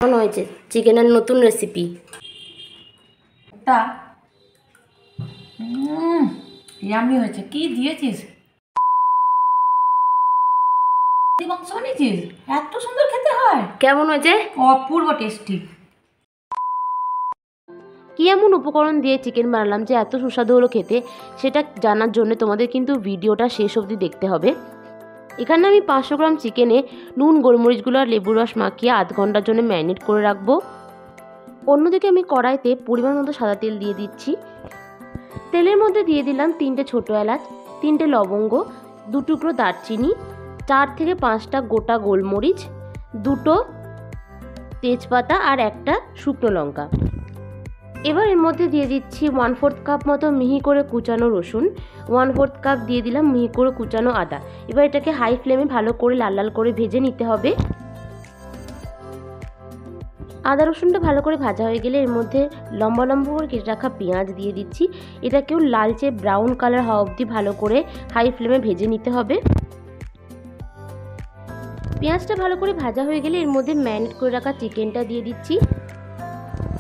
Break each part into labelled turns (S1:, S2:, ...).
S1: কেমন হয়েছে চিকেনের নতুন রেসিপি?
S2: তা ইয়ামি হয়েছে। কি দিয়েছিস? মাংস বানিয়েছিস? এত সুন্দর খেতে হয়?
S1: কেমন হয়েছে?
S2: অপূর্ব টেস্টি।
S1: কি এমন উপকরণ দিয়ে চিকেন বানালাম যে এত সুস্বাদু হলো খেতে, সেটা জানার জন্য তোমাদের কিন্তু ভিডিওটা শেষ অবধি দেখতে হবে। এখানে আমি 500 গ্রাম চিকেনে নুন, গোলমরিচগুলো আর লেবুর রস মাখিয়ে আধ ঘন্টার জন্য ম্যারিনেট করে রাখবো। অন্যদিকে আমি কড়াইতে পরিমাণ মতো সাদা তেল দিয়ে দিচ্ছি। তেলের মধ্যে দিয়ে দিলাম 3টে ছোটো এলাচ, 3টে লবঙ্গ, 2 টুকরো দারচিনি, 4 থেকে 5টা গোটা গোলমরিচ, 2টো তেজপাতা আর একটা শুকনো লঙ্কা। এবার এর মধ্যে দিয়ে দিচ্ছি 1/4 কাপ মতো মিহি করে কুচানো রসুন, 1/4 কাপ দিয়ে দিলাম মিহি করে কুচানো আদা। এবার এটাকে হাই ফ্লেমে ভালো করে লাল লাল করে ভেজে নিতে হবে। আদা রসুনটা ভালো করে ভাজা হয়ে গেলে এর মধ্যে লম্বা লম্বা করে কেটে রাখা পেঁয়াজ দিয়ে দিচ্ছি। এটাকেও লালচে ব্রাউন কালার হওয়া অবধি ভালো করে হাই ফ্লেমে ভেজে নিতে হবে। পেঁয়াজটা ভালো করে ভাজা হয়ে গেলে এর মধ্যে ম্যারিনেট করে রাখা চিকেনটা দিয়ে দিচ্ছি।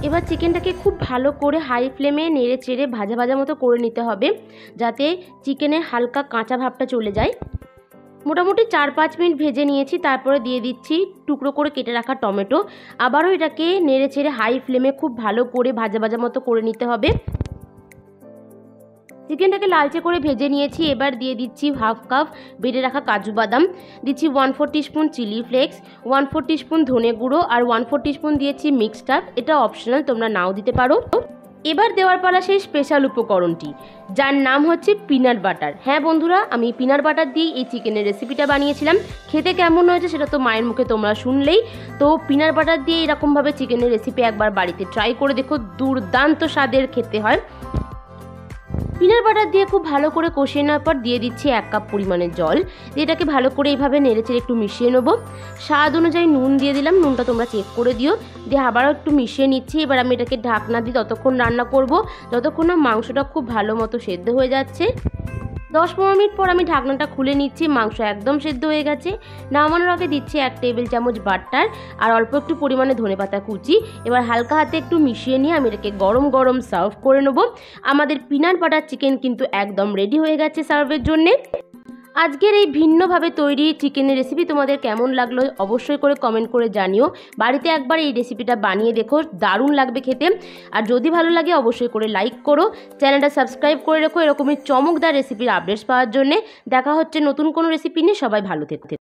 S1: এবার চিকেনটাকে খুব ভালো করে হাই ফ্লেমে নেড়ে চেড়ে ভাজা ভাজা মতো করে নিতে হবে, যাতে চিকেনের হালকা কাঁচা ভাবটা চলে যায়। মোটামুটি 4-5 মিনিট ভেজে নিয়েছি। তারপরে দিয়ে দিচ্ছি টুকরো করে কেটে রাখা টমেটো। আবারও এটাকে নেড়ে চেড়ে হাই ফ্লেমে খুব ভালো করে ভাজা ভাজা মতো করে নিতে হবে। চিকেনটাকে লালচে করে ভেজে নিয়েছি। এবার দিয়ে দিচ্ছি 1/2 কাপ বেটে রাখা কাজু বাদাম, দিচ্ছি 1/4 টিস্পুন চিলি ফ্লেক্স, 1/4 টিস্পুন ধনে গুঁড়ো আর 1/4 টিস্পুন দিয়েছি মিক্সড আপ। এটা অপশনাল, তোমরা নাও দিতে পারো। এবার দেওয়ার পালা সেই স্পেশাল উপকরণটি, যার নাম হচ্ছে পিনাট বাটার। হ্যাঁ বন্ধুরা, আমি পিনাট বাটার দিয়ে এই চিকেনের রেসিপিটা বানিয়েছিলাম। খেতে কেমন হয়েছে সেটা তো মায়ের মুখে তোমরা শুনলেই। তো পিনাট বাটার দিয়ে এরকমভাবে চিকেনের রেসিপি একবার বাড়িতে ট্রাই করে দেখো, দুর্দান্ত স্বাদের খেতে হয়। পিনাট বাটার দিয়ে খুব ভালো করে কষিয়ে নেওয়ার পর দিয়ে দিচ্ছি 1 কাপ পরিমাণের জল। এটাকে ভালো করে এইভাবে নেড়েচেড়ে একটু মিশিয়ে নেবো। স্বাদ অনুযায়ী নুন দিয়ে দিলাম, নুনটা তোমরা চেক করে দিও। দিয়ে আবারও একটু মিশিয়ে নিচ্ছি। এবার আমি এটাকে ঢাকনা দিয়ে ততক্ষণ রান্না করব যতক্ষণ না মাংসটা খুব ভালো মতো সেদ্ধ হয়ে যাচ্ছে। 10-15 মিনিট পর আমি ঢাকনাটা খুলে নিচ্ছি। মাংস একদম সেদ্ধ হয়ে গেছে। নামানোর আগে দিচ্ছি 1 টেবিল চামচ বাটার আর অল্প একটু পরিমাণে ধনেপাতা কুচি। এবার হালকা হাতে একটু মিশিয়ে নিয়ে আমি এটাকে গরম গরম সার্ভ করে নেব। আমাদের পিনাট বাটার চিকেন কিন্তু একদম রেডি হয়ে গেছে সার্ভের জন্যে। আজকের এই ভিন্নভাবে তৈরি চিকেনের রেসিপি তোমাদের কেমন লাগলো অবশ্যই করে কমেন্ট করে জানিও। বাড়িতে একবার এই রেসিপিটা বানিয়ে দেখো, দারুণ লাগবে খেতে। আর যদি ভালো লাগে অবশ্যই করে লাইক করো, চ্যানেলটা সাবস্ক্রাইব করে রেখো এরকমই চমকদার রেসিপির আপডেটস পাওয়ার জন্যে। দেখা হচ্ছে নতুন কোনো রেসিপি নিয়ে। সবাই ভালো থেকো।